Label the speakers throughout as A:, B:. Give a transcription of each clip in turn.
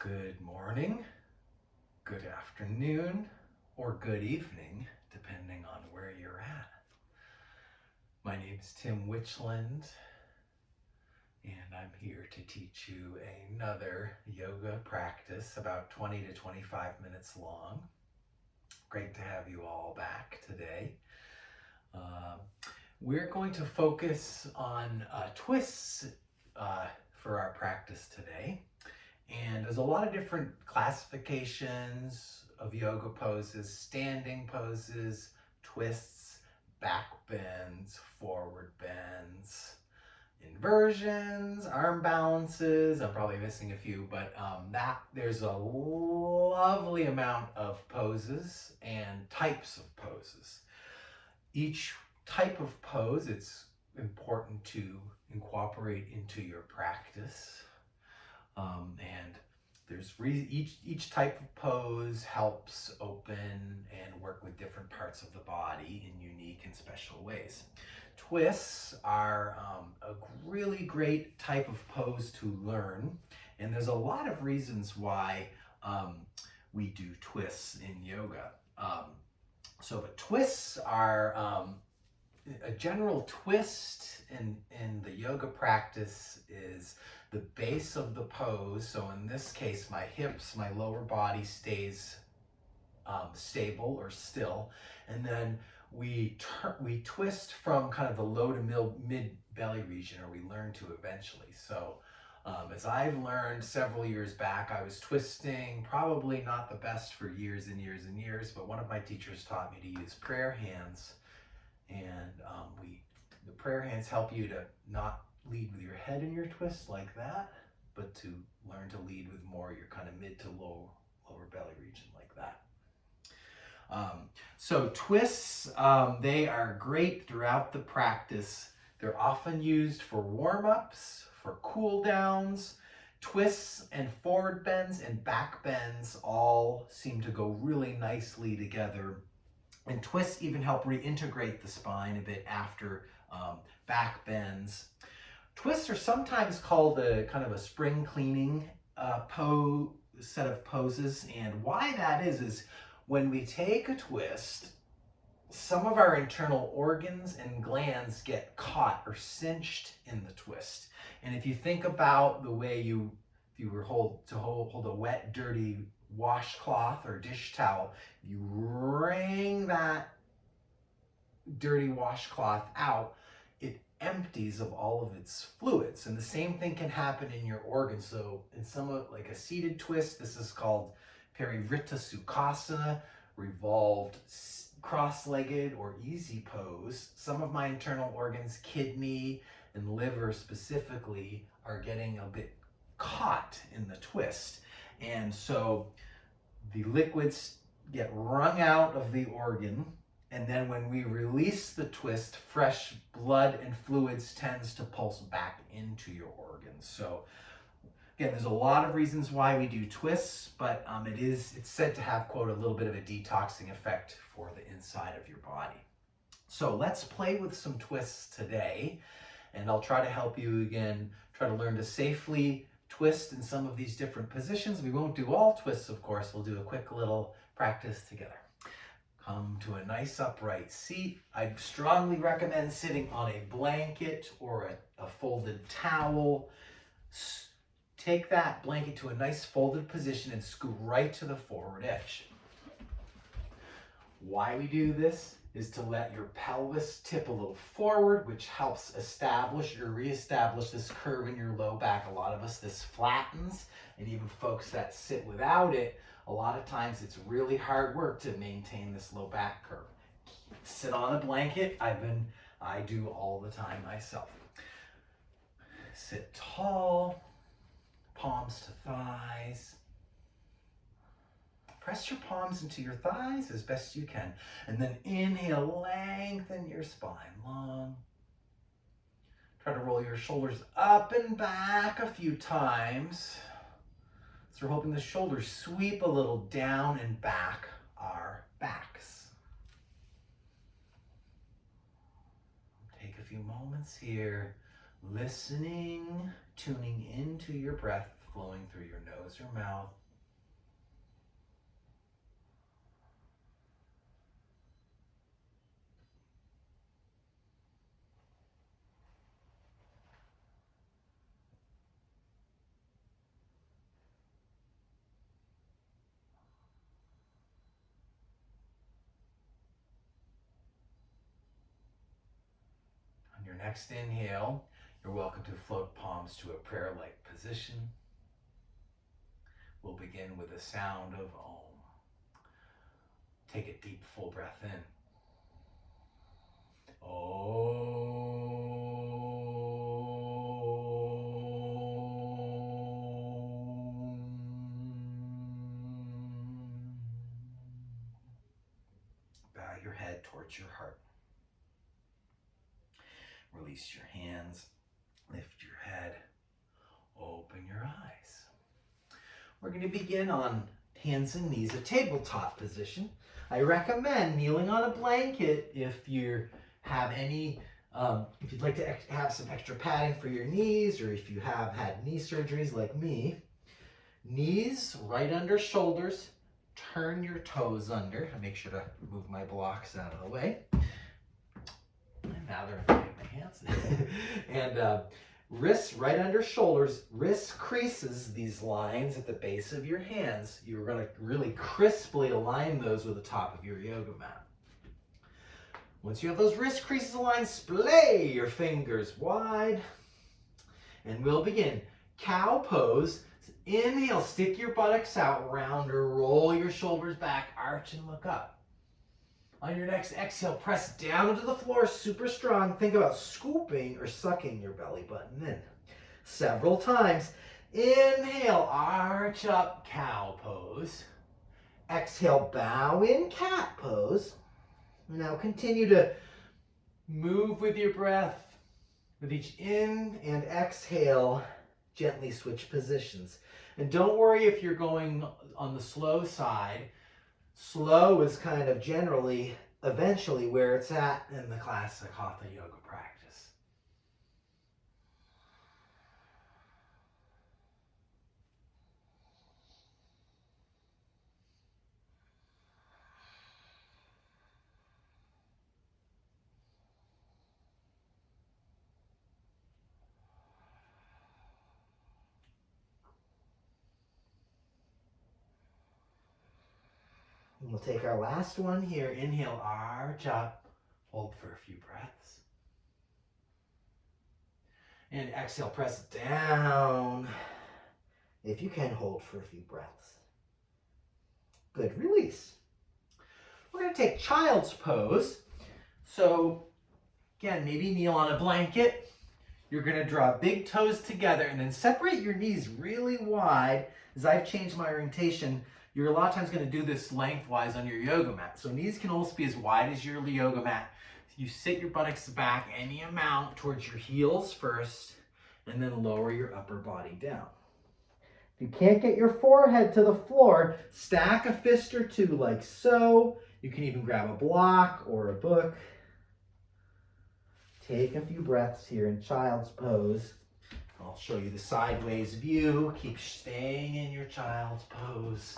A: Good morning, good afternoon, or good evening, depending on where you're at. My name is Tim Wichland, and I'm here to teach you another yoga practice about 20 to 25 minutes long. Great to have you all back today. We're going to focus on twists for our practice today. And there's a lot of different classifications of yoga poses: standing poses, twists, back bends, forward bends, inversions, arm balances. I'm probably missing a few, but there's a lovely amount of poses and types of poses. Each type of pose, it's important to incorporate into your practice. And there's each type of pose helps open and work with different parts of the body in unique and special ways. Twists are a really great type of pose to learn, and there's a lot of reasons why we do twists in yoga. But twists are a general twist in the yoga practice is the base of the pose. So in this case, my hips, my lower body stays stable or still, and then we twist from kind of the low to mid belly region, or we learn to eventually. So as I've learned several years back, I was twisting, probably not the best for years and years and years, but one of my teachers taught me to use prayer hands. And the prayer hands help you to not lead with your head in your twist like that, but to learn to lead with more your kind of mid to lower belly region like that. So twists, they are great throughout the practice. They're often used for warm-ups, for cool downs. Twists and forward bends and back bends all seem to go really nicely together. And twists even help reintegrate the spine a bit after back bends. Twists are sometimes called a kind of a spring cleaning set of poses. And why that is when we take a twist, some of our internal organs and glands get caught or cinched in the twist. And if you think about the way if you were to hold a wet, dirty washcloth or dish towel, you wring that dirty washcloth out, it empties of all of its fluids. And the same thing can happen in your organs. So in like a seated twist, this is called Parivrtta Sukhasana, revolved cross-legged or easy pose. Some of my internal organs, kidney and liver specifically, are getting a bit caught in the twist. And so the liquids get wrung out of the organ, and then when we release the twist, fresh blood and fluids tends to pulse back into your organs. So again, there's a lot of reasons why we do twists, but it's said to have, quote, a little bit of a detoxing effect for the inside of your body. So let's play with some twists today, and I'll try to help you again, try to learn to safely twist in some of these different positions. We won't do all twists, of course. We'll do a quick little practice together. Come to a nice upright seat. I strongly recommend sitting on a blanket or a folded towel. Take that blanket to a nice folded position and scoot right to the forward edge. Why we do this is to let your pelvis tip a little forward, which helps establish or reestablish this curve in your low back. A lot of us, this flattens, and even folks that sit without it, a lot of times it's really hard work to maintain this low back curve. Sit on a blanket. I do all the time myself. Sit tall, palms to thighs. Press your palms into your thighs as best you can. And then inhale, lengthen your spine long. Try to roll your shoulders up and back a few times. So we're hoping the shoulders sweep a little down and back our backs. Take a few moments here, listening, tuning into your breath flowing through your nose or mouth. On your next inhale, you're welcome to float palms to a prayer-like position. We'll begin with the sound of Om. Take a deep, full breath in. Om. Bow your head towards your heart. Release your hands. Lift your head. Open your eyes. We're going to begin on hands and knees, a tabletop position. I recommend kneeling on a blanket if you have any, if you'd like to have some extra padding for your knees, or if you have had knee surgeries like me. Knees right under shoulders. Turn your toes under. I make sure to move my blocks out of the way. And now they're in my hands. And wrists right under shoulders. Wrist creases, these lines at the base of your hands. You're going to really crisply align those with the top of your yoga mat. Once you have those wrist creases aligned, splay your fingers wide. And we'll begin. Cow pose. Inhale, stick your buttocks out, round or roll your shoulders back, arch and look up. On your next exhale, press down into the floor, super strong. Think about scooping or sucking your belly button in. Several times. Inhale, arch up, cow pose. Exhale, bow in, cat pose. Now continue to move with your breath. With each in and exhale, gently switch positions. And don't worry if you're going on the slow side. Slow is kind of generally, eventually, where it's at in the classic Hatha Yoga practice. And we'll take our last one here. Inhale, arch up, hold for a few breaths. And exhale, press down. If you can, hold for a few breaths. Good, release. We're going to take child's pose. So, again, maybe kneel on a blanket. You're going to draw big toes together and then separate your knees really wide. As I've changed my orientation, you're a lot of times going to do this lengthwise on your yoga mat. So knees can almost be as wide as your yoga mat. You sit your buttocks back any amount towards your heels first, and then lower your upper body down. If you can't get your forehead to the floor, stack a fist or two like so. You can even grab a block or a book. Take a few breaths here in child's pose. I'll show you the sideways view. Keep staying in your child's pose.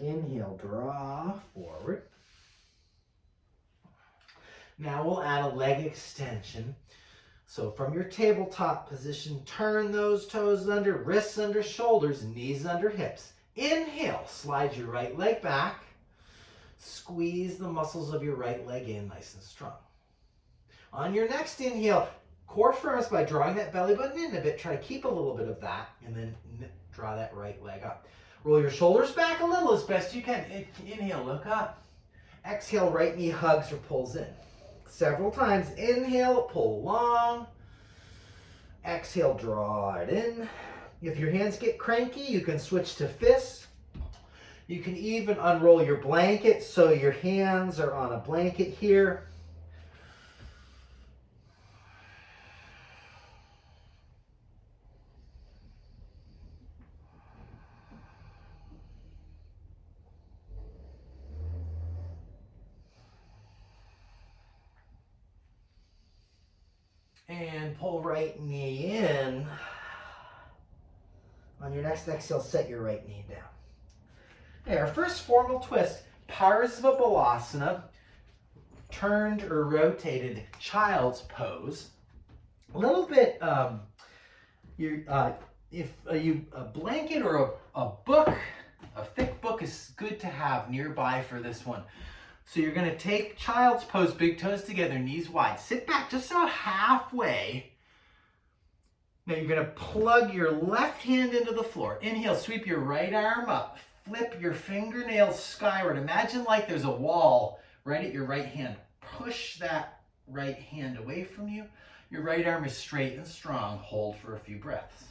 A: Inhale, draw forward. Now we'll add a leg extension. So from your tabletop position, turn those toes under, wrists under shoulders, knees under hips. Inhale, slide your right leg back. Squeeze the muscles of your right leg in nice and strong. On your next inhale, core firmest by drawing that belly button in a bit. Try to keep a little bit of that and then draw that right leg up. Roll your shoulders back a little as best you can. Inhale, look up. Exhale, right knee hugs or pulls in. Several times. Inhale, pull long. Exhale, draw it in. If your hands get cranky, you can switch to fists. You can even unroll your blanket so your hands are on a blanket here. And pull right knee in. On your next exhale, set your right knee down. Okay, our first formal twist, Parsva Balasana, turned or rotated child's pose. A little bit, if a blanket or a book, a thick book is good to have nearby for this one. So you're going to take child's pose, big toes together, knees wide. Sit back just about halfway. Now you're going to plug your left hand into the floor. Inhale, sweep your right arm up. Flip your fingernails skyward. Imagine like there's a wall right at your right hand. Push that right hand away from you. Your right arm is straight and strong. Hold for a few breaths.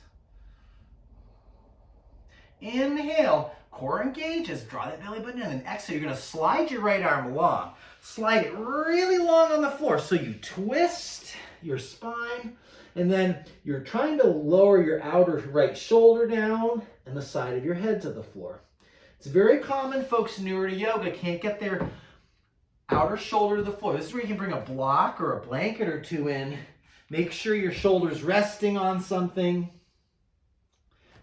A: Inhale, core engages. Draw that belly button in. And exhale, you're going to slide your right arm long. Slide it really long on the floor. So you twist your spine. And then you're trying to lower your outer right shoulder down and the side of your head to the floor. It's very common folks newer to yoga can't get their outer shoulder to the floor. This is where you can bring a block or a blanket or two in. Make sure your shoulder's resting on something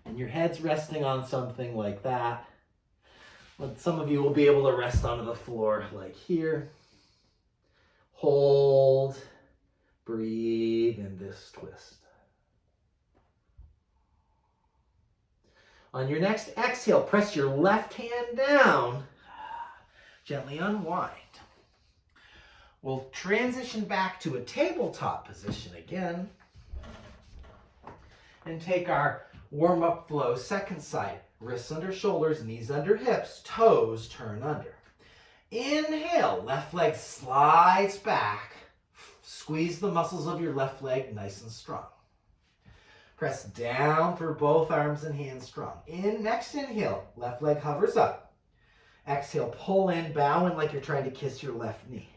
A: and your head's resting on something like that. But some of you will be able to rest onto the floor like here. Hold. Breathe in this twist. On your next exhale, press your left hand down. Gently unwind. We'll transition back to a tabletop position again. And take our warm-up flow, second side. Wrists under shoulders, knees under hips, toes turn under. Inhale, left leg slides back. Squeeze the muscles of your left leg nice and strong. Press down for both arms and hands strong. Next inhale, left leg hovers up. Exhale, pull in, bow in like you're trying to kiss your left knee.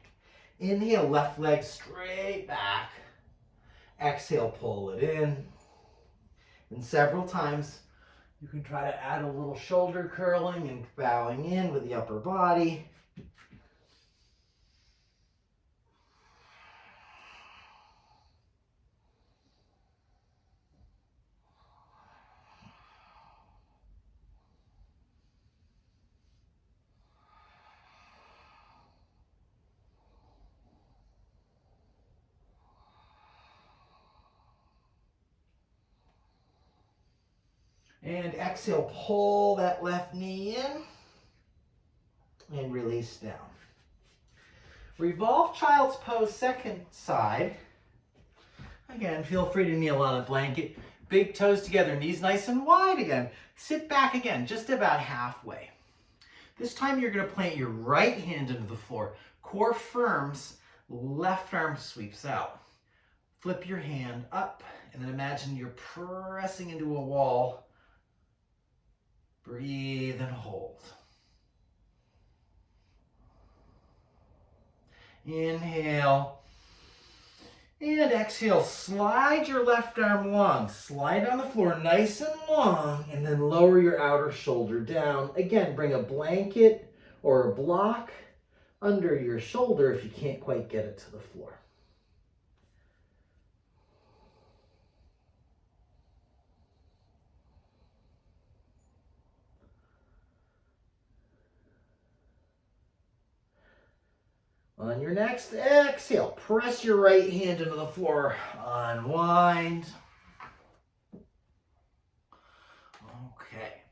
A: Inhale, left leg straight back. Exhale, pull it in. And several times, you can try to add a little shoulder curling and bowing in with the upper body. And exhale, pull that left knee in and release down. Revolve child's pose, second side. Again, feel free to kneel on a blanket. Big toes together, knees nice and wide again. Sit back again, just about halfway. This time you're going to plant your right hand into the floor. Core firms, left arm sweeps out. Flip your hand up, and then imagine you're pressing into a wall. Breathe and hold. Inhale. And exhale, slide your left arm long. Slide on the floor nice and long, and then lower your outer shoulder down. Again, bring a blanket or a block under your shoulder if you can't quite get it to the floor. On your next exhale, press your right hand into the floor. Unwind. Okay.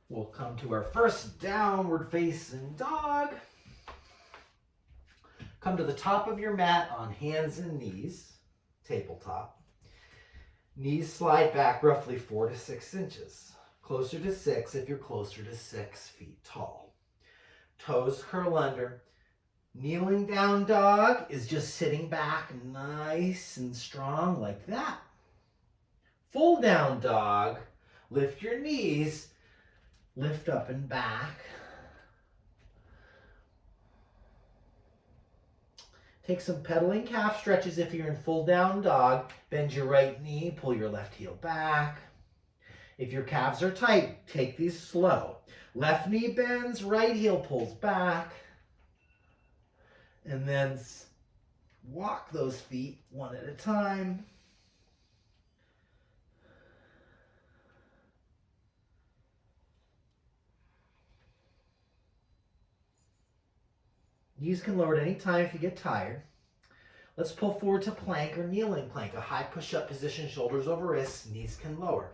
A: We'll come to our first downward facing dog. Come to the top of your mat on hands and knees, tabletop. Knees slide back roughly 4 to 6 inches. Closer to 6 if you're closer to 6 feet tall. Toes curl under. Kneeling down dog is just sitting back nice and strong like that. Full down dog, lift your knees, lift up and back. Take some pedaling calf stretches if you're in full down dog. Bend your right knee, pull your left heel back. If your calves are tight, take these slow. Left knee bends, right heel pulls back. And then walk those feet one at a time. Knees can lower at any time if you get tired. Let's pull forward to plank or kneeling plank, a high push-up position, shoulders over wrists, knees can lower.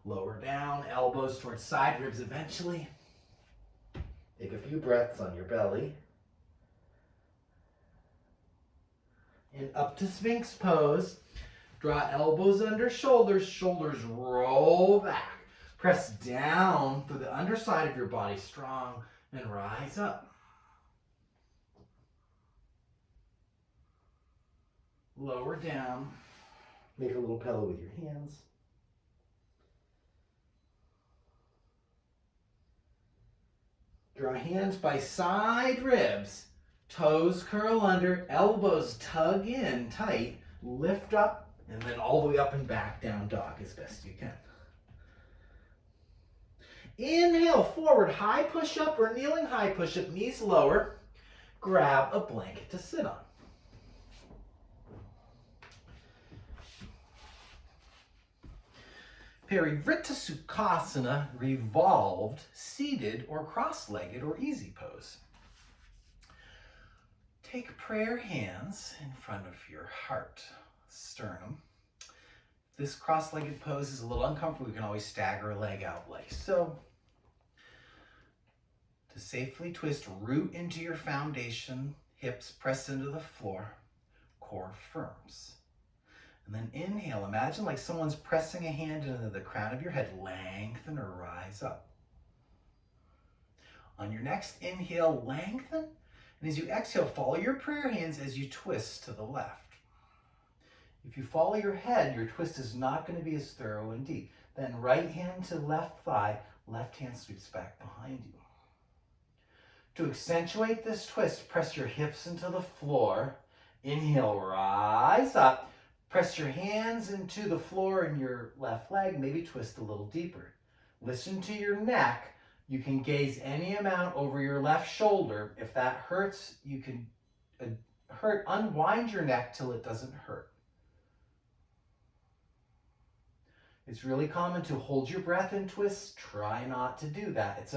A: Lower down, elbows towards side ribs eventually. Take a few breaths on your belly. And up to Sphinx pose. Draw elbows under shoulders, shoulders roll back. Press down through the underside of your body, strong, and rise up. Lower down. Make a little pillow with your hands. Draw hands by side ribs. Toes curl under, elbows tug in tight, lift up, and then all the way up and back, down dog as best you can. Inhale, forward, high push-up or kneeling high push-up, knees lower. Grab a blanket to sit on. Parivrtta Sukhasana, revolved, seated, or cross-legged, or easy pose. Take prayer hands in front of your heart, sternum. If this cross-legged pose is a little uncomfortable, you can always stagger a leg out like so. To safely twist, root into your foundation, hips press into the floor, core firms. And then inhale, imagine like someone's pressing a hand into the crown of your head, lengthen or rise up. On your next inhale, lengthen, and as you exhale, follow your prayer hands as you twist to the left. If you follow your head, your twist is not going to be as thorough and deep. Then right hand to left thigh, left hand sweeps back behind you. To accentuate this twist, press your hips into the floor. Inhale, rise up. Press your hands into the floor in your left leg, maybe twist a little deeper. Listen to your neck. You can gaze any amount over your left shoulder. If that hurts, you can unwind your neck till it doesn't hurt. It's really common to hold your breath and twist. Try not to do that.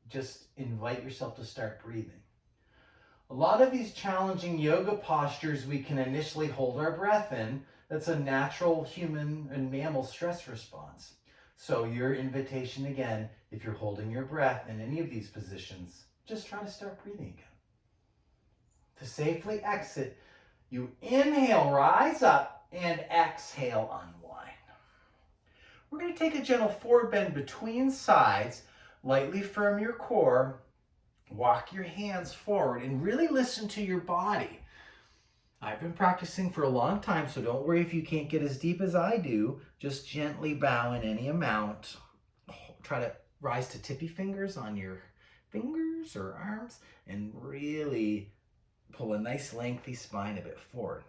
A: Just invite yourself to start breathing. A lot of these challenging yoga postures, we can initially hold our breath in. That's a natural human and mammal stress response. So your invitation again, if you're holding your breath in any of these positions, just try to start breathing again. To safely exit, you inhale, rise up, and exhale, unwind. We're going to take a gentle forward bend between sides, lightly firm your core, walk your hands forward, and really listen to your body. I've been practicing for a long time, so don't worry if you can't get as deep as I do. Just gently bow in any amount. Try to rise to tippy fingers on your fingers or arms and really pull a nice lengthy spine a bit forward.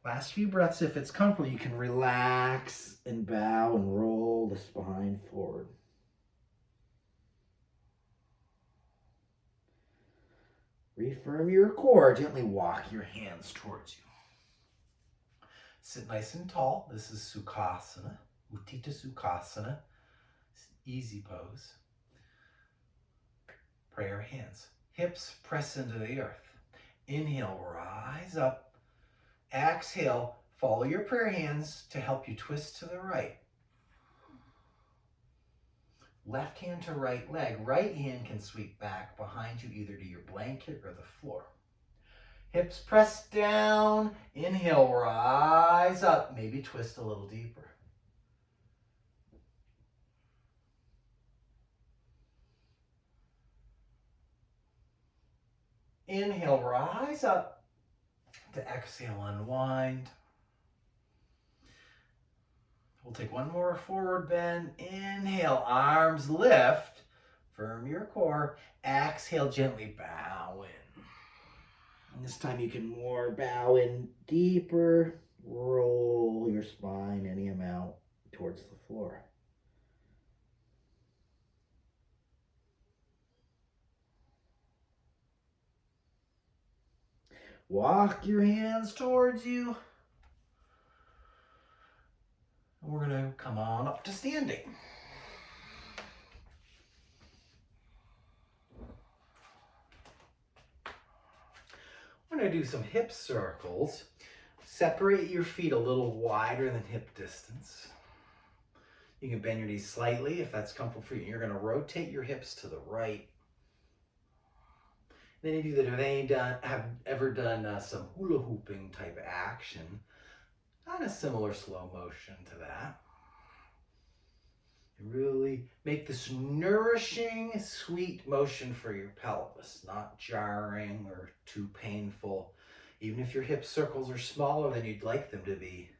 A: Last few breaths, if it's comfortable, you can relax and bow and roll the spine forward. Refirm your core. Gently walk your hands towards you. Sit nice and tall. This is Sukhasana, Utthita Sukhasana. Easy pose. Prayer hands. Hips press into the earth. Inhale, rise up. Exhale, follow your prayer hands to help you twist to the right. Left hand to right leg. Right hand can sweep back behind you either to your blanket or the floor. Hips press down. Inhale, rise up. Maybe twist a little deeper. Inhale, rise up. To exhale, unwind. We'll take one more forward bend. Inhale, arms lift. Firm your core. Exhale, gently bow in. And this time you can more bow in deeper. Roll your spine any amount towards the floor. Walk your hands towards you. And we're going to come on up to standing. We're going to do some hip circles. Separate your feet a little wider than hip distance. You can bend your knees slightly if that's comfortable for you. You're going to rotate your hips to the right. And any of you that have ever done some hula hooping type action, kind of similar slow motion to that. And really make this nourishing, sweet motion for your pelvis, not jarring or too painful. Even if your hip circles are smaller than you'd like them to be,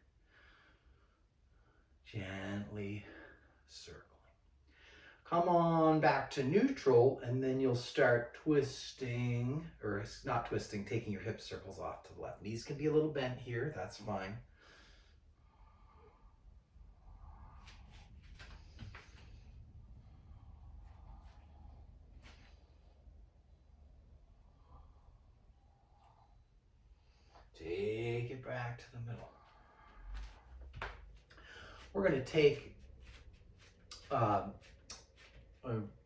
A: gently circling. Come on back to neutral, and then you'll start twisting, or not twisting, taking your hip circles off to the left. Knees can be a little bent here, that's fine. Take it back to the middle. We're going to take a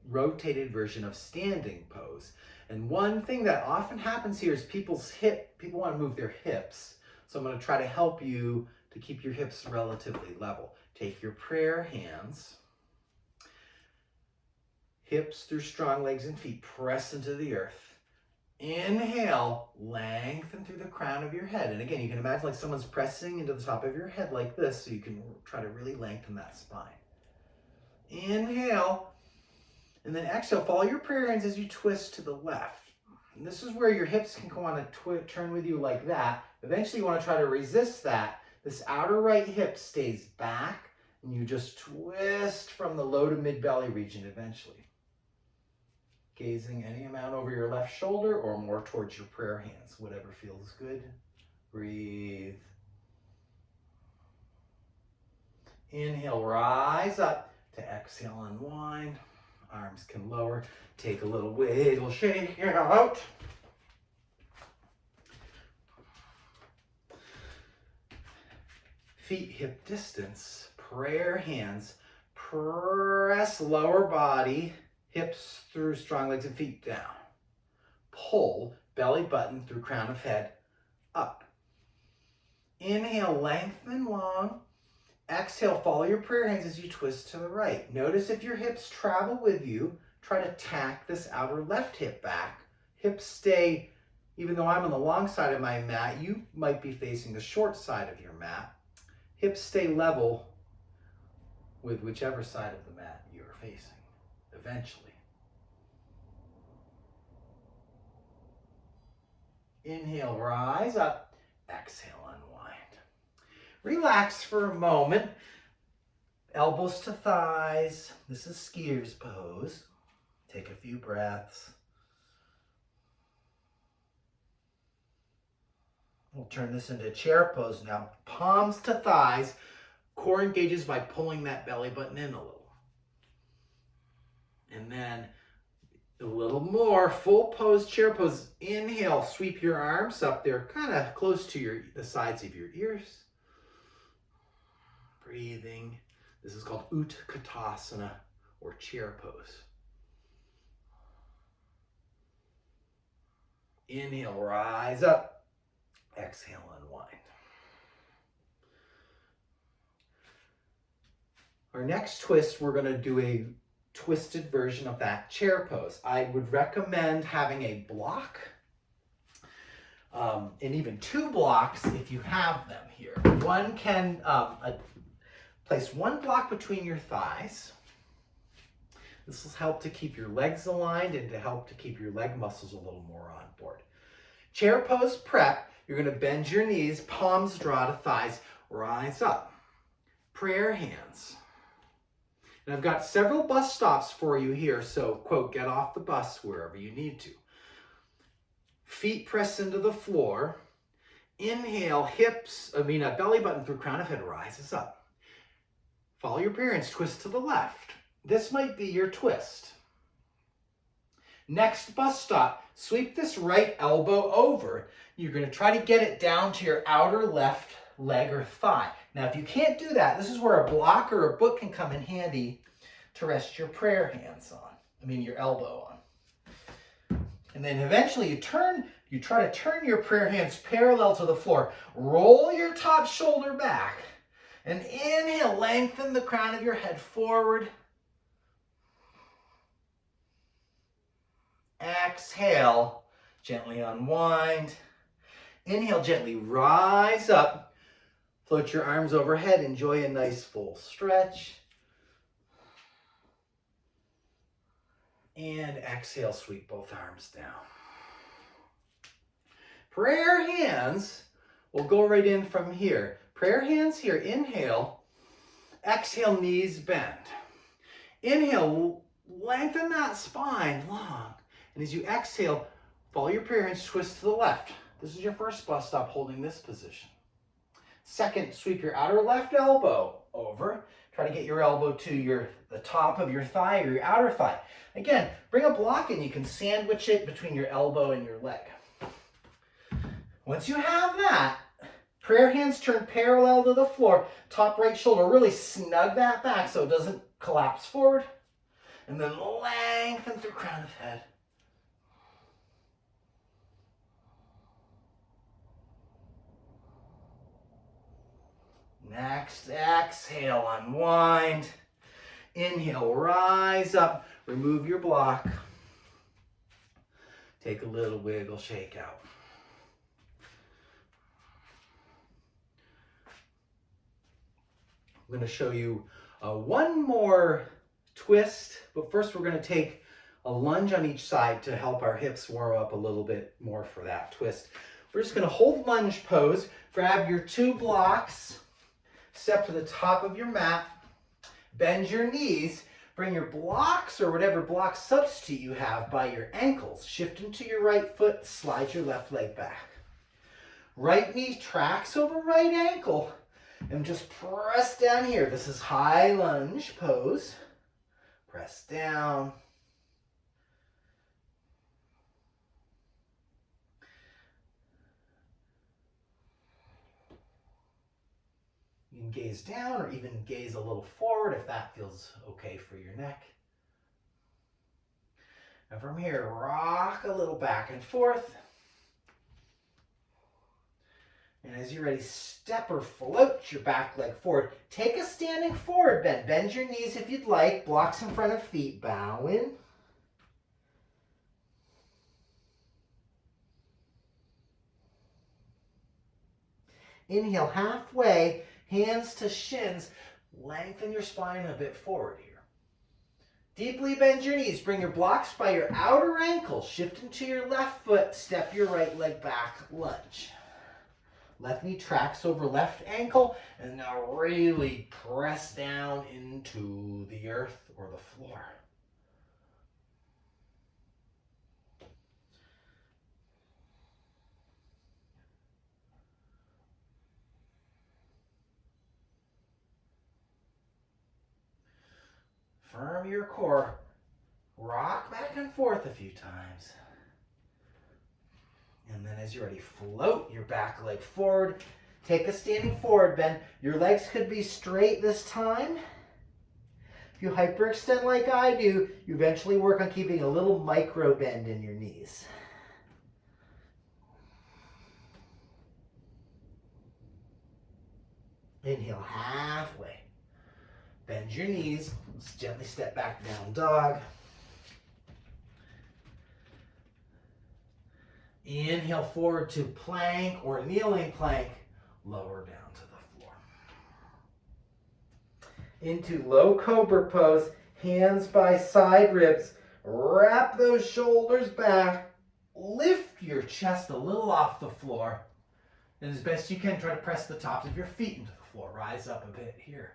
A: rotated version of standing pose. And one thing that often happens here is people want to move their hips. So I'm going to try to help you to keep your hips relatively level. Take your prayer hands, hips through strong legs and feet, press into the earth. Inhale, lengthen through the crown of your head. And again, you can imagine like someone's pressing into the top of your head like this, so you can try to really lengthen that spine. Inhale, and then exhale, follow your prayer hands as you twist to the left. And this is where your hips can go on a turn with you like that. Eventually you want to try to resist that. This outer right hip stays back, and you just twist from the low to mid belly region eventually. Gazing any amount over your left shoulder or more towards your prayer hands, whatever feels good. Breathe. Inhale, rise up. To exhale, unwind. Arms can lower. Take a little wiggle, shake it out. Feet hip distance. Prayer hands. Press lower body. Hips through strong legs and feet down. Pull belly button through crown of head up. Inhale, lengthen long. Exhale, follow your prayer hands as you twist to the right. Notice if your hips travel with you, try to tack this outer left hip back. Hips stay, even though I'm on the long side of my mat, you might be facing the short side of your mat. Hips stay level with whichever side of the mat you're facing. Eventually. Inhale, rise up. Exhale, unwind. Relax for a moment. Elbows to thighs. This is skier's pose. Take a few breaths. We'll turn this into chair pose now. Palms to thighs. Core engages by pulling that belly button in a little. And then a little more, full pose, chair pose. Inhale, sweep your arms up there, kind of close to the sides of your ears. Breathing. This is called Utkatasana, or chair pose. Inhale, rise up. Exhale, unwind. Our next twist, we're going to do a twisted version of that chair pose. I would recommend having a block, and even two blocks if you have them here. One can place one block between your thighs. This will help to keep your legs aligned and to help to keep your leg muscles a little more on board. Chair pose prep, you're going to bend your knees, palms draw to thighs, rise up. Prayer hands. And I've got several bus stops for you here, so, quote, get off the bus wherever you need to. Feet press into the floor. Inhale, belly button through crown of head rises up. Follow your prayer hands, twist to the left. This might be your twist. Next bus stop, sweep this right elbow over. You're going to try to get it down to your outer left leg or thigh. Now, if you can't do that, this is where a block or a book can come in handy to rest your prayer hands on. Your elbow on. And then eventually you try to turn your prayer hands parallel to the floor. Roll your top shoulder back. And inhale, lengthen the crown of your head forward. Exhale, gently unwind. Inhale, gently rise up. Float your arms overhead. Enjoy a nice full stretch. And exhale, sweep both arms down. Prayer hands will go right in from here. Prayer hands here. Inhale. Exhale, knees bend. Inhale, lengthen that spine long. And as you exhale, follow your prayer hands, twist to the left. This is your first bus stop, holding this position. Second, sweep your outer left elbow over. Try to get your elbow to the top of your thigh or your outer thigh. Again, bring a block in. You can sandwich it between your elbow and your leg. Once you have that, prayer hands turn parallel to the floor. Top right shoulder, really snug that back so it doesn't collapse forward. And then lengthen through crown of head. Next, exhale, unwind. Inhale, rise up. Remove your block. Take a little wiggle, shake out. I'm going to show you one more twist, but first we're going to take a lunge on each side to help our hips warm up a little bit more for that twist. We're just going to hold lunge pose, grab your two blocks, step to the top of your mat, bend your knees, bring your blocks or whatever block substitute you have by your ankles, shift into your right foot, slide your left leg back. Right knee tracks over right ankle, and just press down here. This is high lunge pose. Press down. You can gaze down or even gaze a little forward if that feels okay for your neck. And from here, rock a little back and forth. And as you're ready, step or float your back leg forward. Take a standing forward bend. Bend your knees if you'd like. Blocks in front of feet. Bow in. Inhale halfway, hands to shins. Lengthen your spine a bit forward here. Deeply bend your knees. Bring your blocks by your outer ankle. Shift into your left foot. Step your right leg back. Lunge. Left knee tracks over left ankle. And now really press down into the earth or the floor. Firm your core. Rock back and forth a few times. And then as you're ready, float your back leg forward. Take a standing forward bend. Your legs could be straight this time. If you hyperextend like I do, you eventually work on keeping a little micro bend in your knees. Inhale halfway. Bend your knees. Gently step back, down dog. Inhale forward to plank or kneeling plank. Lower down to the floor. Into low cobra pose. Hands by side ribs. Wrap those shoulders back. Lift your chest a little off the floor. And as best you can, try to press the tops of your feet into the floor. Rise up a bit here.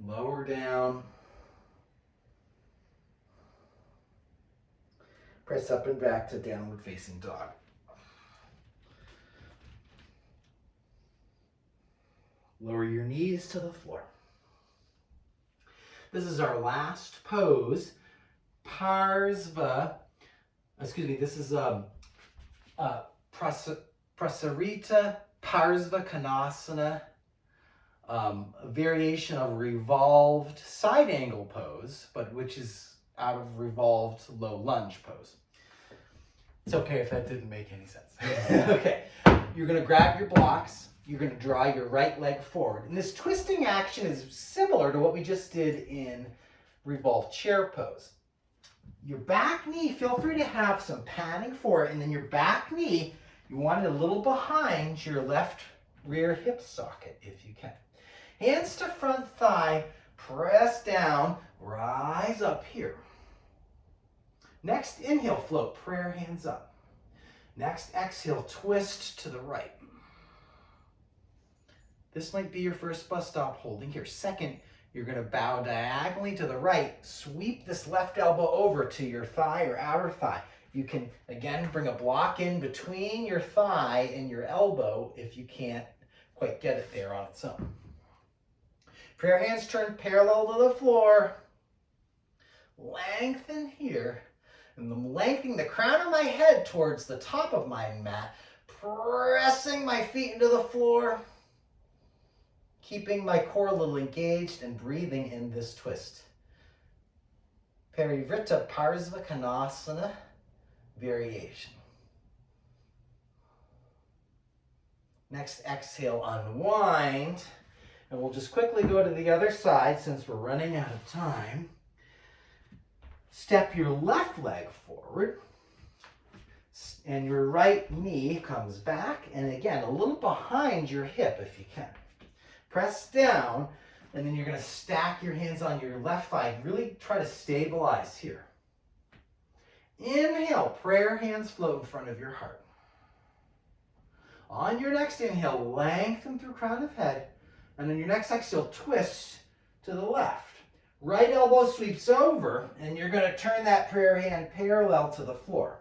A: Lower down. Press up and back to downward facing dog. Lower your knees to the floor. This is our last pose. Parsva, this is Prasarita Parsva Konasana, a variation of revolved side angle pose, but which is out of revolved low lunge pose. It's okay if that didn't make any sense. Okay, you're gonna grab your blocks, you're gonna draw your right leg forward. And this twisting action is similar to what we just did in revolved chair pose. Your back knee, feel free to have some padding for it, and then your back knee, you want it a little behind your left rear hip socket if you can. Hands to front thigh, press down, rise up here. Next inhale, float, prayer hands up. Next exhale, twist to the right. This might be your first bus stop holding here. Second, you're going to bow diagonally to the right, sweep this left elbow over to your thigh or outer thigh. You can, again, bring a block in between your thigh and your elbow if you can't quite get it there on its own. Prayer hands turn parallel to the floor. Lengthen here. And I'm lengthening the crown of my head towards the top of my mat, pressing my feet into the floor, keeping my core a little engaged and breathing in this twist. Parivrtta Parsva Konasana variation. Next exhale, unwind. And we'll just quickly go to the other side since we're running out of time. Step your left leg forward. And your right knee comes back. And again, a little behind your hip if you can. Press down. And then you're going to stack your hands on your left thigh. Really try to stabilize here. Inhale, prayer hands float in front of your heart. On your next inhale, lengthen through crown of head. And then your next exhale, twist to the left. Right elbow sweeps over, and you're going to turn that prayer hand parallel to the floor.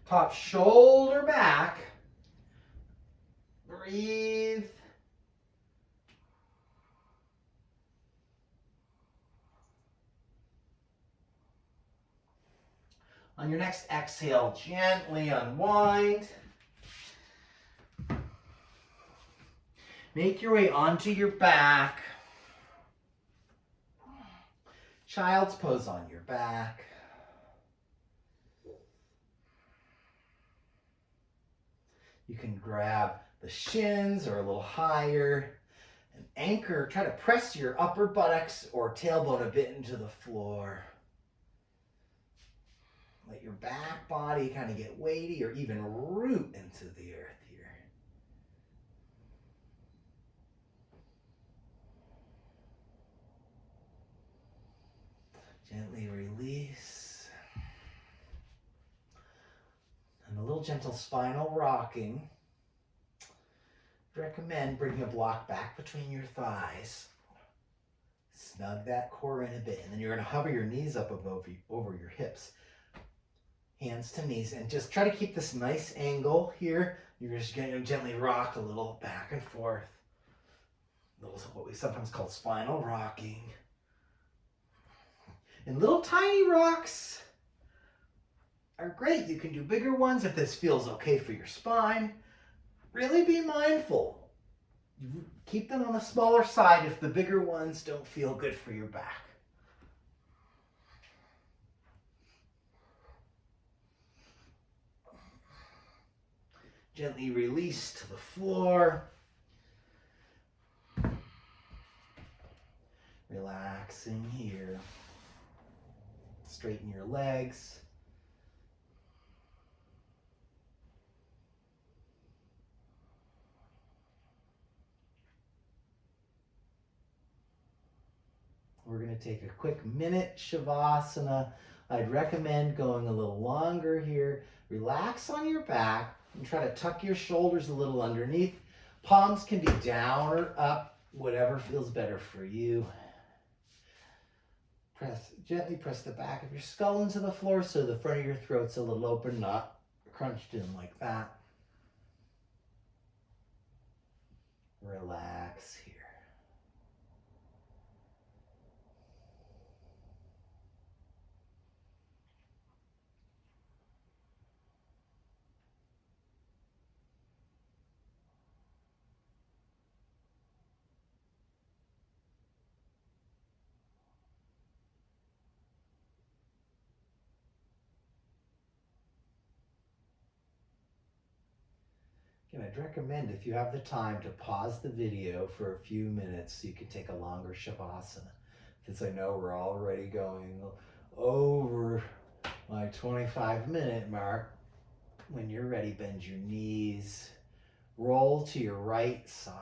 A: Top shoulder back. Breathe. On your next exhale, gently unwind. Make your way onto your back. Child's pose on your back. You can grab the shins or a little higher and anchor. Try to press your upper buttocks or tailbone a bit into the floor. Let your back body kind of get weighty or even root into the earth here. Gently release. And a little gentle spinal rocking. Recommend bringing a block back between your thighs. Snug that core in a bit. And then you're going to hover your knees up over your hips. Hands to knees. And just try to keep this nice angle here. You're just going to gently rock a little back and forth. Those are what we sometimes call spinal rocking. And little tiny rocks are great. You can do bigger ones if this feels okay for your spine. Really be mindful. Keep them on the smaller side if the bigger ones don't feel good for your back. Gently release to the floor. Relaxing here. Straighten your legs. We're going to take a quick minute Shavasana. I'd recommend going a little longer here. Relax on your back and try to tuck your shoulders a little underneath. Palms can be down or up, whatever feels better for you. Gently press the back of your skull into the floor so the front of your throat's a little open, not crunched in like that. Relax here. recommend, if you have the time, to pause the video for a few minutes so you can take a longer Shavasana. Since I know we're already going over my 25-minute mark, when you're ready, bend your knees. Roll to your right side.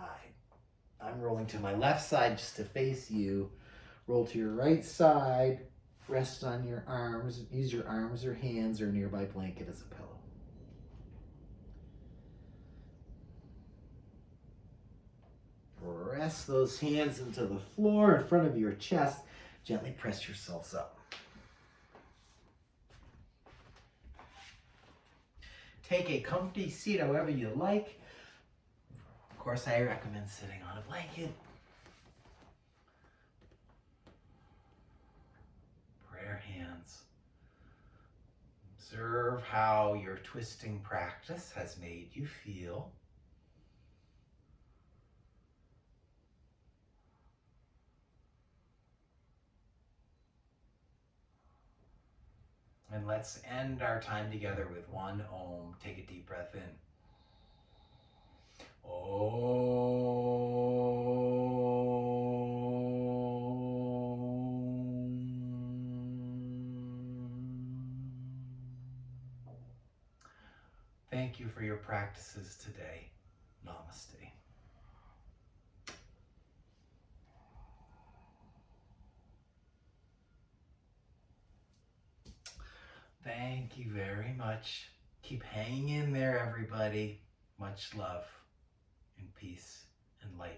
A: I'm rolling to my left side just to face you. Roll to your right side. Rest on your arms. Use your arms or hands or a nearby blanket as a pillow. Press those hands into the floor in front of your chest. Gently press yourselves up. Take a comfy seat however you like. Of course, I recommend sitting on a blanket. Prayer hands. Observe how your twisting practice has made you feel. And let's end our time together with one Om. Take a deep breath in. Om. Thank you for your practices today. Namaste. Thank you very much. Keep hanging in there, everybody. Much love and peace and light.